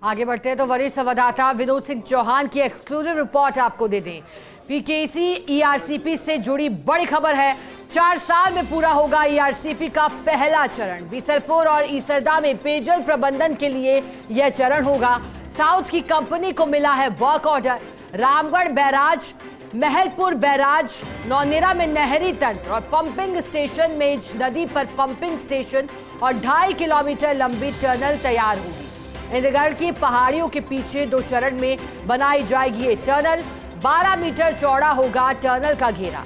आगे बढ़ते हैं तो वरिष्ठ संवाददाता विनोद सिंह चौहान की एक्सक्लूसिव रिपोर्ट आपको दे दें। पीकेसी ईआरसीपी से जुड़ी बड़ी खबर है। 4 साल में पूरा होगा ईआरसीपी का पहला चरण। बीसलपुर और ईसरदा में पेयजल प्रबंधन के लिए यह चरण होगा। साउथ की कंपनी को मिला है work order. Ramgarh barrage, Mahalpur barrage, Naunera में नहरी तंत्र और पंपिंग स्टेशन, मेज नदी पर पंपिंग स्टेशन और 2.5 किलोमीटर लंबी टनल तैयार होगी। इंद्रगढ़ की पहाड़ियों के पीछे 2 चरण में बनाई जाएगी ये टनल। 12 मीटर चौड़ा होगा टनल का घेरा।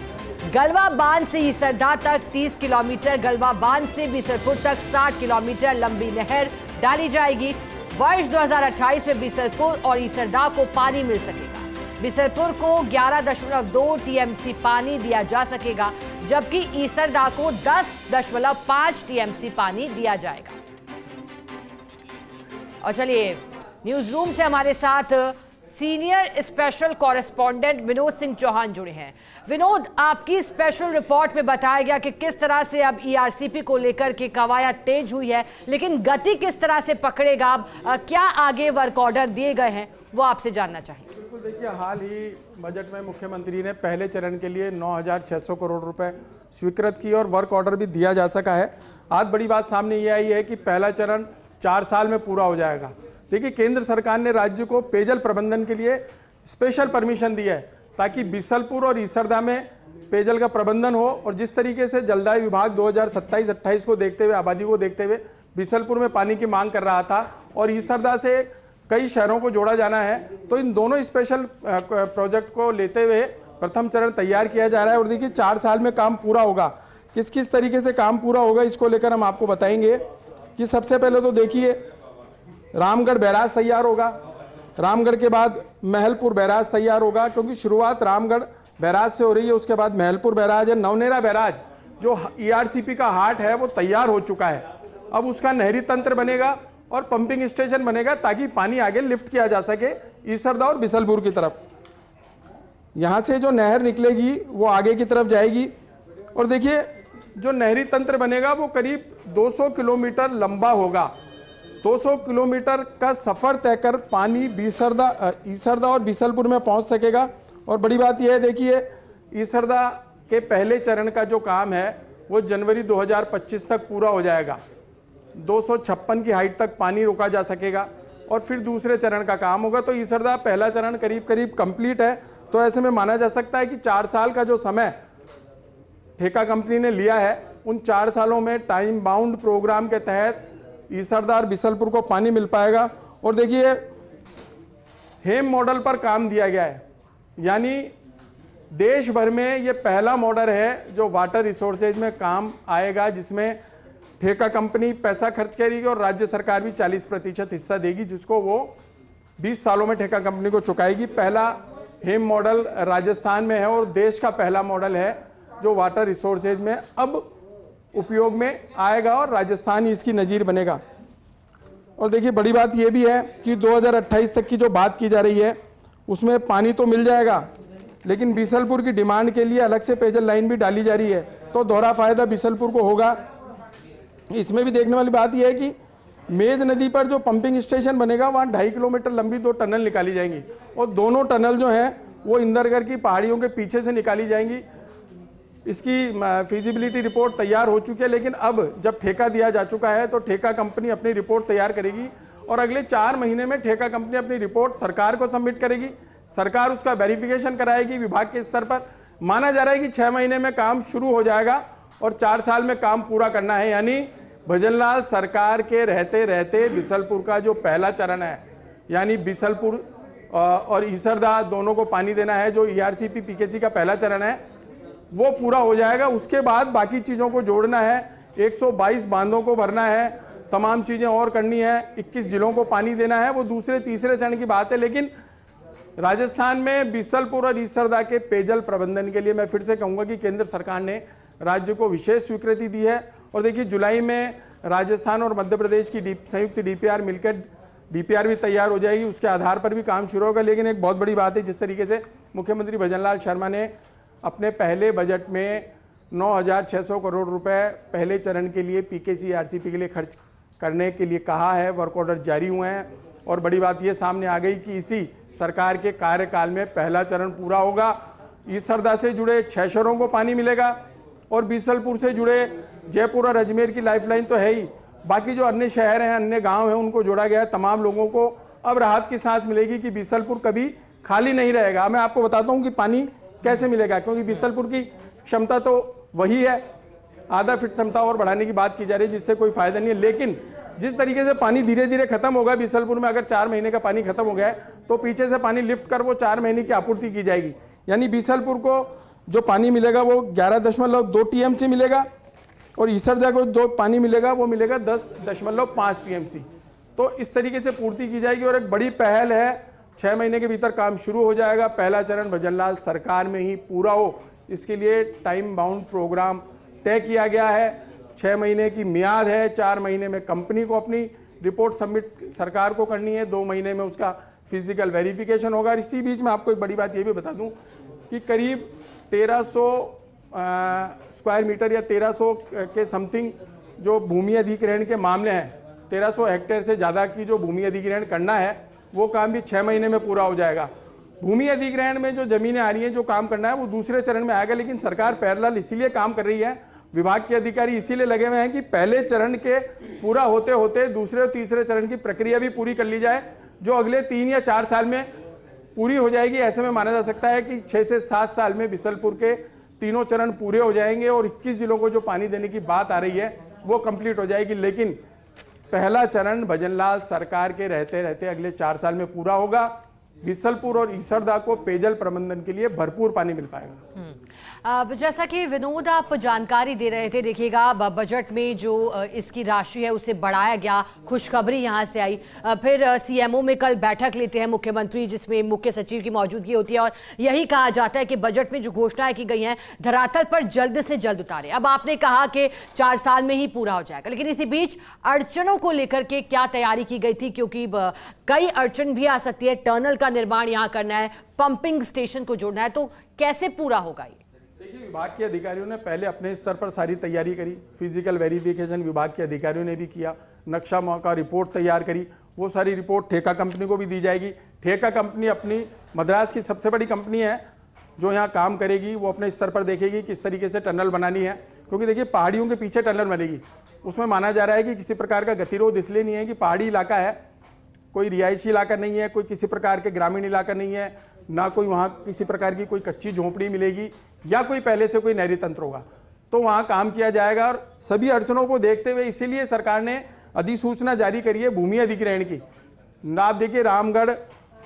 गलवा बांध से ईसरदा तक 30 किलोमीटर, गलवा बांध से बीसलपुर तक 60 किलोमीटर लंबी नहर डाली जाएगी। वर्ष 2028 में बीसलपुर और ईसरदा को पानी मिल सकेगा। बीसलपुर को 11.2 टीएमसी पानी दिया जा सकेगा, जबकि ईसरदा को 10.5 टीएमसी पानी दिया जाएगा। और चलिए, न्यूज रूम से हमारे साथ senior special correspondent Vinod Singh Chauhan जुड़े हैं। विनोद, आपकी स्पेशल रिपोर्ट में बताया गया कि किस तरह से अब ईआरसीपी को लेकर के कवायद तेज हुई है, लेकिन गति किस तरह से पकड़ेगा, क्या आगे वर्क ऑर्डर दिए गए हैं, वो आपसे जानना चाहेंगे। बिल्कुल, देखिए, हाल ही बजट में मुख्यमंत्री ने पहले चरण के लिए 9,600 करोड़ रुपए स्वीकृत किए और वर्क ऑर्डर भी दिया जा सका है। आज बड़ी बात सामने ये आई है कि पहला चरण 4 साल में पूरा हो जाएगा। देखिए, केंद्र सरकार ने राज्य को पेयजल प्रबंधन के लिए स्पेशल परमिशन दी है ताकि बीसलपुर और ईसरदा में पेयजल का प्रबंधन हो। और जिस तरीके से जलदाय विभाग 2027-28 को देखते हुए, आबादी को देखते हुए बीसलपुर में पानी की मांग कर रहा था और ईसरदा से कई शहरों को जोड़ा जाना है, तो इन दोनों स्पेशल प्रोजेक्ट को लेते हुए प्रथम चरण तैयार किया जा रहा है। और देखिए, 4 साल में काम पूरा होगा। किस किस तरीके से काम पूरा होगा, इसको लेकर हम आपको बताएंगे कि सबसे पहले तो देखिए, रामगढ़ बैराज तैयार होगा। रामगढ़ के बाद महलपुर बैराज तैयार होगा, क्योंकि शुरुआत रामगढ़ बैराज से हो रही है, उसके बाद महलपुर बैराज है। नौनेरा बैराज जो ईआरसीपी का हार्ट है वो तैयार हो चुका है। अब उसका नहरी तंत्र बनेगा और पंपिंग स्टेशन बनेगा ताकि पानी आगे लिफ्ट किया जा सके ईसरदा और बीसलपुर की तरफ। यहाँ से जो नहर निकलेगी वो आगे की तरफ जाएगी। और देखिए, जो नहरी तंत्र बनेगा वो करीब 200 किलोमीटर लंबा होगा। 200 किलोमीटर का सफ़र तय कर पानी ईसरदा और बीसलपुर में पहुंच सकेगा। और बड़ी बात यह है, देखिए, ईसरदा के पहले चरण का जो काम है वो जनवरी 2025 तक पूरा हो जाएगा। 256 की हाइट तक पानी रोका जा सकेगा और फिर दूसरे चरण का काम होगा। तो ईसरदा पहला चरण करीब करीब कंप्लीट है। तो ऐसे में माना जा सकता है कि 4 साल का जो समय ठेका कंपनी ने लिया है, उन 4 सालों में टाइम बाउंड प्रोग्राम के तहत ईसरदा और बीसलपुर को पानी मिल पाएगा। और देखिए, हेम मॉडल पर काम दिया गया है, यानी देश भर में ये पहला मॉडल है जो वाटर रिसोर्सेज में काम आएगा, जिसमें ठेका कंपनी पैसा खर्च करेगी और राज्य सरकार भी 40% हिस्सा देगी, जिसको वो 20 सालों में ठेका कंपनी को चुकाएगी। पहला हेम मॉडल राजस्थान में है और देश का पहला मॉडल है जो वाटर रिसोर्सेज में अब उपयोग में आएगा और राजस्थान ही इसकी नज़ीर बनेगा। और देखिए, बड़ी बात यह भी है कि 2028 तक की जो बात की जा रही है उसमें पानी तो मिल जाएगा, लेकिन बीसलपुर की डिमांड के लिए अलग से पेयजल लाइन भी डाली जा रही है, तो दोहरा फायदा बीसलपुर को होगा। इसमें भी देखने वाली बात यह है कि मेज नदी पर जो पंपिंग स्टेशन बनेगा वहाँ 2.5 किलोमीटर लंबी 2 टनल निकाली जाएंगी और दोनों टनल जो हैं वो इंदरगढ़ की पहाड़ियों के पीछे से निकाली जाएंगी। इसकी फिजिबिलिटी रिपोर्ट तैयार हो चुकी है, लेकिन अब जब ठेका दिया जा चुका है तो ठेका कंपनी अपनी रिपोर्ट तैयार करेगी और अगले 4 महीने में ठेका कंपनी अपनी रिपोर्ट सरकार को सबमिट करेगी। सरकार उसका वेरिफिकेशन कराएगी विभाग के स्तर पर। माना जा रहा है कि 6 महीने में काम शुरू हो जाएगा और 4 साल में काम पूरा करना है। यानी भजनलाल सरकार के रहते रहते बीसलपुर का जो पहला चरण है, यानी बीसलपुर और ईसरदा दोनों को पानी देना है, जो ईआरसीपी पीकेसी का पहला चरण है, वो पूरा हो जाएगा। उसके बाद बाकी चीज़ों को जोड़ना है, 122 बांधों को भरना है, तमाम चीज़ें और करनी है, 21 जिलों को पानी देना है, वो दूसरे तीसरे चरण की बात है। लेकिन राजस्थान में बीसलपुर और ईसरदा के पेयजल प्रबंधन के लिए मैं फिर से कहूँगा कि केंद्र सरकार ने राज्य को विशेष स्वीकृति दी है। और देखिए, जुलाई में राजस्थान और मध्य प्रदेश की संयुक्त डीपीआर मिलकर डीपीआर भी तैयार हो जाएगी, उसके आधार पर भी काम शुरू होगा। लेकिन एक बहुत बड़ी बात है, जिस तरीके से मुख्यमंत्री भजनलाल शर्मा ने अपने पहले बजट में 9,600 करोड़ रुपए पहले चरण के लिए पीकेसी आरसीपी के लिए खर्च करने के लिए कहा है, वर्क ऑर्डर जारी हुए हैं। और बड़ी बात ये सामने आ गई कि इसी सरकार के कार्यकाल में पहला चरण पूरा होगा। ईसरदा से जुड़े 6 शहरों को पानी मिलेगा और बीसलपुर से जुड़े जयपुर और अजमेर की लाइफलाइन तो है ही, बाकी जो अन्य शहर हैं, अन्य गांव हैं, उनको जोड़ा गया है। तमाम लोगों को अब राहत की सांस मिलेगी कि बीसलपुर कभी खाली नहीं रहेगा। मैं आपको बताता हूं कि पानी कैसे मिलेगा, क्योंकि बीसलपुर की क्षमता तो वही है, आधा फीट क्षमता और बढ़ाने की बात की जा रही है, जिससे कोई फायदा नहीं है। लेकिन जिस तरीके से पानी धीरे धीरे खत्म होगा बीसलपुर में, अगर 4 महीने का पानी खत्म हो गया है तो पीछे से पानी लिफ्ट कर वो 4 महीने की आपूर्ति की जाएगी। यानी बीसलपुर को जो पानी मिलेगा वो 11.2 TMC मिलेगा और ईसरदा को जो पानी मिलेगा वो मिलेगा 10.5 TMC। तो इस तरीके से पूर्ति की जाएगी और एक बड़ी पहल है, 6 महीने के भीतर काम शुरू हो जाएगा। पहला चरण भजनलाल सरकार में ही पूरा हो, इसके लिए टाइम बाउंड प्रोग्राम तय किया गया है। 6 महीने की मियाद है, 4 महीने में कंपनी को अपनी रिपोर्ट सबमिट सरकार को करनी है, 2 महीने में उसका फिजिकल वेरिफिकेशन होगा। इसी बीच में आपको एक बड़ी बात ये भी बता दूं कि करीब 1300 स्क्वायर मीटर या 1300 के समथिंग जो भूमि अधिग्रहण के मामले हैं, 1300 हेक्टेयर से ज़्यादा की जो भूमि अधिग्रहण करना है वो काम भी 6 महीने में पूरा हो जाएगा। भूमि अधिग्रहण में जो जमीनें आ रही हैं, जो काम करना है वो दूसरे चरण में आएगा, लेकिन सरकार पैरेलल इसीलिए काम कर रही है, विभाग के अधिकारी इसीलिए लगे हुए हैं कि पहले चरण के पूरा होते होते दूसरे और तीसरे चरण की प्रक्रिया भी पूरी कर ली जाए, जो अगले 3 या 4 साल में पूरी हो जाएगी। ऐसे में माना जा सकता है कि 6 से 7 साल में बीसलपुर के तीनों चरण पूरे हो जाएंगे और 21 जिलों को जो पानी देने की बात आ रही है वो कंप्लीट हो जाएगी। लेकिन पहला चरण भजनलाल सरकार के रहते रहते अगले 4 साल में पूरा होगा। बीसलपुर और ईसरदा को पेयजल प्रबंधन के लिए भरपूर पानी मिल पाएगा। जैसा कि विनोद आप जानकारी दे रहे थे, देखिएगा बजट में जो इसकी राशि है उसे बढ़ाया गया, खुशखबरी यहां से आई। फिर CMO में कल बैठक लेते हैं मुख्यमंत्री, जिसमें मुख्य सचिव की मौजूदगी होती है और यही कहा जाता है कि बजट में जो घोषणाएं की गई हैं धरातल पर जल्द से जल्द उतारे। अब आपने कहा कि 4 साल में ही पूरा हो जाएगा, लेकिन इसी बीच अड़चनों को लेकर के क्या तैयारी की गई थी, क्योंकि कई अड़चन भी आ सकती है। टनल का निर्माण यहाँ करना है, पंपिंग स्टेशन को जोड़ना है, तो कैसे पूरा होगा ये? देखिए, विभाग के अधिकारियों ने पहले अपने स्तर पर सारी तैयारी करी, फिजिकल वेरिफिकेशन विभाग के अधिकारियों ने भी किया, नक्शा मौका रिपोर्ट तैयार करी, वो सारी रिपोर्ट ठेका कंपनी को भी दी जाएगी। ठेका कंपनी अपनी मद्रास की सबसे बड़ी कंपनी है जो यहाँ काम करेगी, वो अपने स्तर पर देखेगी किस तरीके से टनल बनानी है, क्योंकि देखिए पहाड़ियों के पीछे टनल बनेगी, उसमें माना जा रहा है कि किसी प्रकार का गतिरोध इसलिए नहीं है कि पहाड़ी इलाका है, कोई रिहायशी इलाका नहीं है, कोई किसी प्रकार के ग्रामीण इलाका नहीं है, ना कोई वहाँ किसी प्रकार की कोई कच्ची झोंपड़ी मिलेगी या कोई पहले से कोई नहरी तंत्र होगा, तो वहाँ काम किया जाएगा। और सभी अड़चनों को देखते हुए इसीलिए सरकार ने अधिसूचना जारी करी है भूमि अधिग्रहण की। आप देखिए, रामगढ़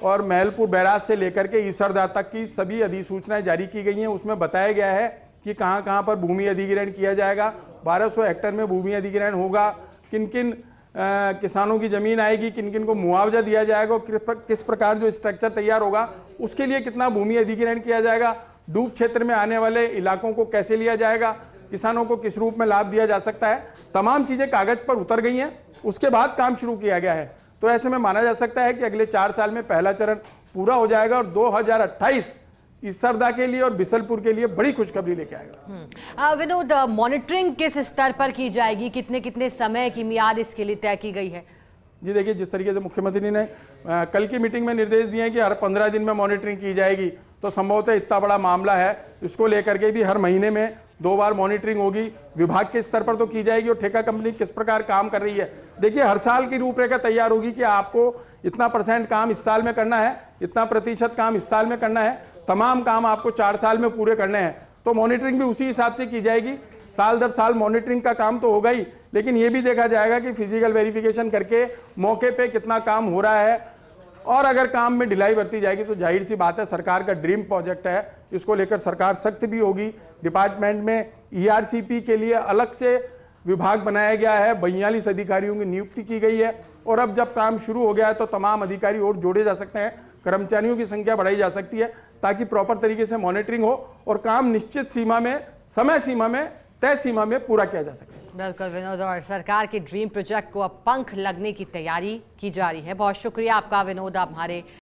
और महलपुर बैराज से लेकर के ईसरदा तक की सभी अधिसूचनाएं जारी की गई हैं। उसमें बताया गया है कि कहाँ कहाँ पर भूमि अधिग्रहण किया जाएगा, 1200 हेक्टेयर में भूमि अधिग्रहण होगा, किन किन किसानों की जमीन आएगी, किन किन को मुआवजा दिया जाएगा, किस प्रकार जो स्ट्रक्चर तैयार होगा उसके लिए कितना भूमि अधिग्रहण किया जाएगा, डूब क्षेत्र में आने वाले इलाकों को कैसे लिया जाएगा, किसानों को किस रूप में लाभ दिया जा सकता है, तमाम चीजें कागज पर उतर गई हैं। उसके बाद काम शुरू किया गया है, तो ऐसे में माना जा सकता है कि अगले 4 साल में पहला चरण पूरा हो जाएगा और 2028 ईसरदा के लिए और बीसलपुर के लिए बड़ी खुशखबरी लेके आएगा। विनोद, मॉनिटरिंग किस स्तर पर की जाएगी, कितने कितने समय की मियाद इसके लिए तय की गई है? जी देखिए, जिस तरीके से मुख्यमंत्री ने कल की मीटिंग में निर्देश दिए हैं कि हर 15 दिन में मॉनिटरिंग की जाएगी, तो संभवतः इतना बड़ा मामला है, इसको लेकर के भी हर महीने में 2 बार मॉनिटरिंग होगी। विभाग के स्तर पर तो की जाएगी और ठेका कंपनी किस प्रकार काम कर रही है। देखिए, हर साल की रूपरेखा तैयार होगी कि आपको इतना % काम इस साल में करना है, इतना प्रतिशत काम इस साल में करना है, तमाम काम आपको 4 साल में पूरे करने हैं। तो मॉनिटरिंग भी उसी हिसाब से की जाएगी। साल दर साल मॉनिटरिंग का काम तो होगा ही, लेकिन ये भी देखा जाएगा कि फिजिकल वेरिफिकेशन करके मौके पे कितना काम हो रहा है, और अगर काम में ढिलाई बरती जाएगी तो जाहिर सी बात है, सरकार का ड्रीम प्रोजेक्ट है, इसको लेकर सरकार सख्त भी होगी। डिपार्टमेंट में ERCP के लिए अलग से विभाग बनाया गया है, 42 अधिकारियों की नियुक्ति की गई है, और अब जब काम शुरू हो गया है तो तमाम अधिकारी और जोड़े जा सकते हैं, कर्मचारियों की संख्या बढ़ाई जा सकती है, ताकि प्रॉपर तरीके से मॉनिटरिंग हो और काम निश्चित सीमा में, समय सीमा में, तय सीमा में पूरा किया जा सके। बिल्कुल विनोद, और सरकार के ड्रीम प्रोजेक्ट को अब पंख लगने की तैयारी की जा रही है। बहुत शुक्रिया आपका विनोद, आप हमारे